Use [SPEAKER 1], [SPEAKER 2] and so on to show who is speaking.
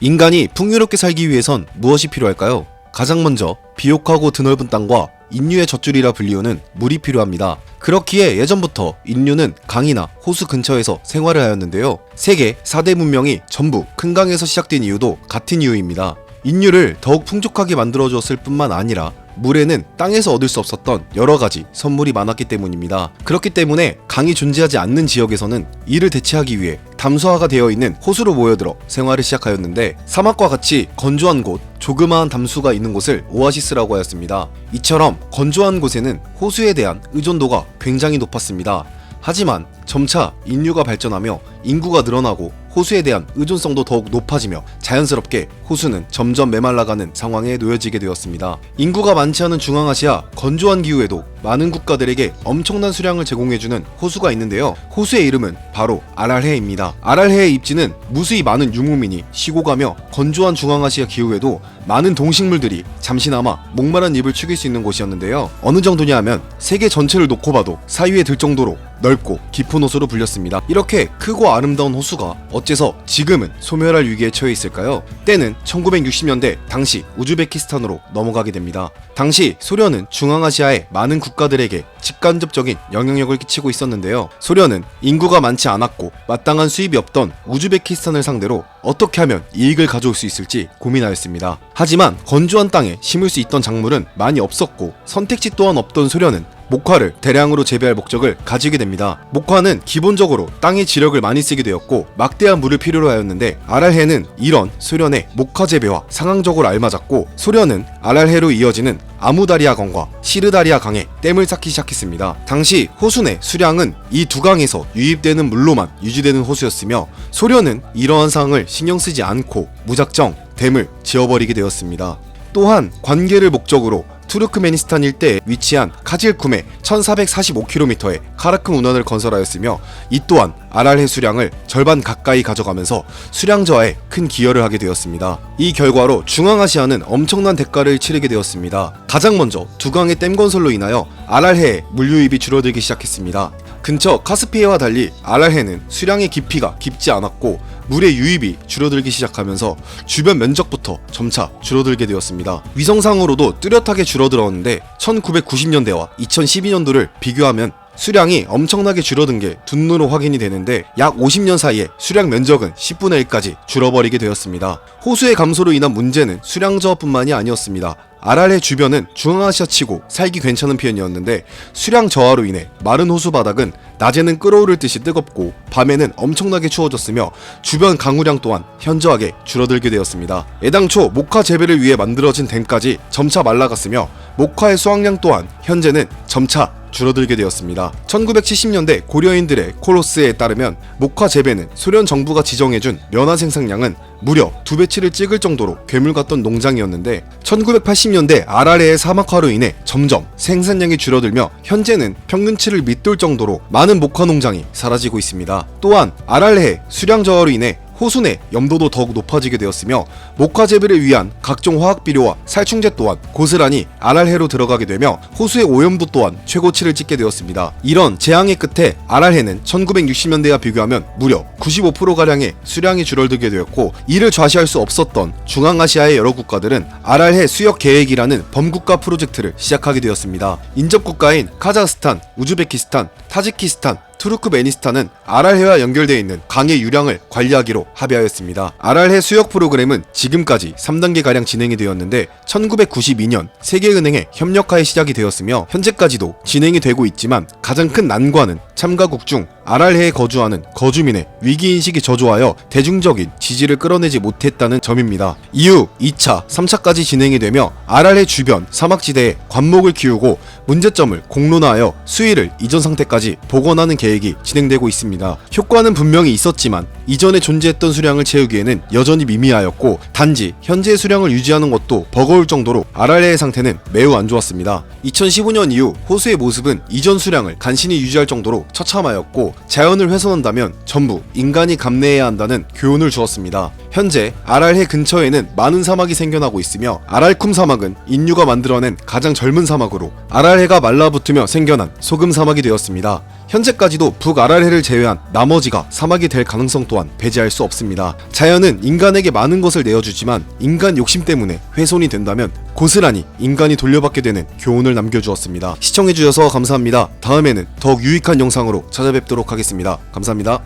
[SPEAKER 1] 인간이 풍요롭게 살기 위해선 무엇이 필요할까요? 가장 먼저 비옥하고 드넓은 땅과 인류의 젖줄이라 불리우는 물이 필요합니다. 그렇기에 예전부터 인류는 강이나 호수 근처에서 생활을 하였는데요. 세계 4대 문명이 전부 큰 강에서 시작된 이유도 같은 이유입니다. 인류를 더욱 풍족하게 만들어주었을 뿐만 아니라 물에는 땅에서 얻을 수 없었던 여러가지 선물이 많았기 때문입니다. 그렇기 때문에 강이 존재하지 않는 지역에서는 이를 대체하기 위해 담소화가 되어 있는 호수로 모여들어 생활을 시작하였는데, 사막과 같이 건조한 곳, 조그마한 담수가 있는 곳을 오아시스라고 하였습니다. 이처럼 건조한 곳에는 호수에 대한 의존도가 굉장히 높았습니다. 하지만 점차 인류가 발전하며 인구가 늘어나고 호수에 대한 의존성도 더욱 높아지며 자연스럽게 호수는 점점 메말라가는 상황에 놓여지게 되었습니다. 인구가 많지 않은 중앙아시아 건조한 기후에도 많은 국가들에게 엄청난 수량을 제공해주는 호수가 있는데요. 호수의 이름은 바로 아랄해입니다. 아랄해의 입지는 무수히 많은 유목민이 쉬고 가며 건조한 중앙아시아 기후에도 많은 동식물들이 잠시나마 목마른 입을 축일 수 있는 곳이었는데요. 어느 정도냐 하면 세계 전체를 놓고 봐도 사위에 들 정도로 넓고 깊은 호수로 불렸습니다. 이렇게 크고 아름다운 호수가 어째서 지금은 소멸할 위기에 처해 있을까요? 때는 1960년대 당시 우즈베키스탄으로 넘어가게 됩니다. 당시 소련은 중앙아시아의 많은 국가들에게 직간접적인 영향력을 끼치고 있었는데요. 소련은 인구가 많지 않았고 마땅한 수입이 없던 우즈베키스탄을 상대로 어떻게 하면 이익을 가져올 수 있을지 고민하였습니다. 하지만 건조한 땅에 심을 수 있던 작물은 많이 없었고 선택지 또한 없던 소련은 목화를 대량으로 재배할 목적을 가지게 됩니다. 목화는 기본적으로 땅의 지력을 많이 쓰게 되었고 막대한 물을 필요로 하였는데, 아랄해는 이런 소련의 목화 재배와 상황적으로 알맞았고, 소련은 아랄해로 이어지는 아무다리아강과 시르다리아 강에 댐을 쌓기 시작했습니다. 당시 호수 내 수량은 이 두 강에서 유입되는 물로만 유지되는 호수였으며, 소련은 이러한 사항을 신경 쓰지 않고 무작정 댐을 지어버리게 되었습니다. 또한 관계를 목적으로 투르크메니스탄 일대에 위치한 카질쿰의 1445km의 카라큰 운하를 건설하였으며, 이 또한 아랄해 수량을 절반 가까이 가져가면서 수량 저하에 큰 기여를 하게 되었습니다. 이 결과로 중앙아시아는 엄청난 대가를 치르게 되었습니다. 가장 먼저 두 강의 댐 건설로 인하여 아랄해의 물 유입이 줄어들기 시작했습니다. 근처 카스피해와 달리 아랄해는 수량의 깊이가 깊지 않았고 물의 유입이 줄어들기 시작하면서 주변 면적부터 점차 줄어들게 되었습니다. 위성상으로도 뚜렷하게 줄어들었는데 1990년대와 2012년도를 비교하면 수량이 엄청나게 줄어든 게 눈으로 확인이 되는데, 약 50년 사이에 수량 면적은 10분의 1까지 줄어버리게 되었습니다. 호수의 감소로 인한 문제는 수량 저하뿐만이 아니었습니다. 아랄해 주변은 중앙아시아 치고 살기 괜찮은 편이었는데, 수량 저하로 인해 마른 호수 바닥은 낮에는 끓어오를 듯이 뜨겁고 밤에는 엄청나게 추워졌으며 주변 강우량 또한 현저하게 줄어들게 되었습니다. 애당초 목화 재배를 위해 만들어진 댐까지 점차 말라갔으며 목화의 수확량 또한 현재는 점차 줄어들게 되었습니다. 1970년대 고려인들의 콜로스에 따르면 목화 재배는 소련 정부가 지정해준 면화 생산량은 무려 2배치를 찍을 정도로 괴물 같던 농장이었는데, 1980년대 아랄해의 사막화로 인해 점점 생산량이 줄어들며 현재는 평균치를 밑돌 정도로 많은 목화 농장이 사라지고 있습니다. 또한 아랄해의 수량 저하로 인해 호수 내 염도도 더욱 높아지게 되었으며 목화 재배를 위한 각종 화학 비료와 살충제 또한 고스란히 아랄해로 들어가게 되며 호수의 오염도 또한 최고치를 찍게 되었습니다. 이런 재앙의 끝에 아랄해는 1960년대와 비교하면 무려 95%가량의 수량이 줄어들게 되었고, 이를 좌시할 수 없었던 중앙아시아의 여러 국가들은 아랄해 수역 계획이라는 범국가 프로젝트를 시작하게 되었습니다. 인접국가인 카자흐스탄, 우즈베키스탄, 타지키스탄, 투르크메니스탄은 아랄해와 연결되어 있는 강의 유량을 관리하기로 합의하였습니다. 아랄해 수역 프로그램은 지금까지 3단계가량 진행이 되었는데 1992년 세계은행의 협력하에 시작이 되었으며 현재까지도 진행이 되고 있지만, 가장 큰 난관은 참가국 중 아랄해에 거주하는 거주민의 위기인식이 저조하여 대중적인 지지를 끌어내지 못했다는 점입니다. 이후 2차, 3차까지 진행이 되며 아랄해 주변 사막지대에 관목을 키우고 문제점을 공론화하여 수위를 이전 상태까지 복원하는 계획이 진행되고 있습니다. 효과는 분명히 있었지만 이전에 존재했던 수량을 채우기에는 여전히 미미하였고, 단지 현재의 수량을 유지하는 것도 버거울 정도로 아랄해의 상태는 매우 안 좋았습니다. 2015년 이후 호수의 모습은 이전 수량을 간신히 유지할 정도로 처참하였고, 자연을 훼손한다면 전부 인간이 감내해야 한다는 교훈을 주었습니다. 현재 아랄해 근처에는 많은 사막이 생겨나고 있으며 아랄쿰 사막은 인류가 만들어낸 가장 젊은 사막으로 아랄해가 말라붙으며 생겨난 소금 사막이 되었습니다. 현재까지도 북아랄해를 제외한 나머지가 사막이 될 가능성 또한 배제할 수 없습니다. 자연은 인간에게 많은 것을 내어주지만 인간 욕심 때문에 훼손이 된다면 고스란히 인간이 돌려받게 되는 교훈을 남겨주었습니다. 시청해주셔서 감사합니다. 다음에는 더욱 유익한 영상으로 찾아뵙도록 하겠습니다. 감사합니다.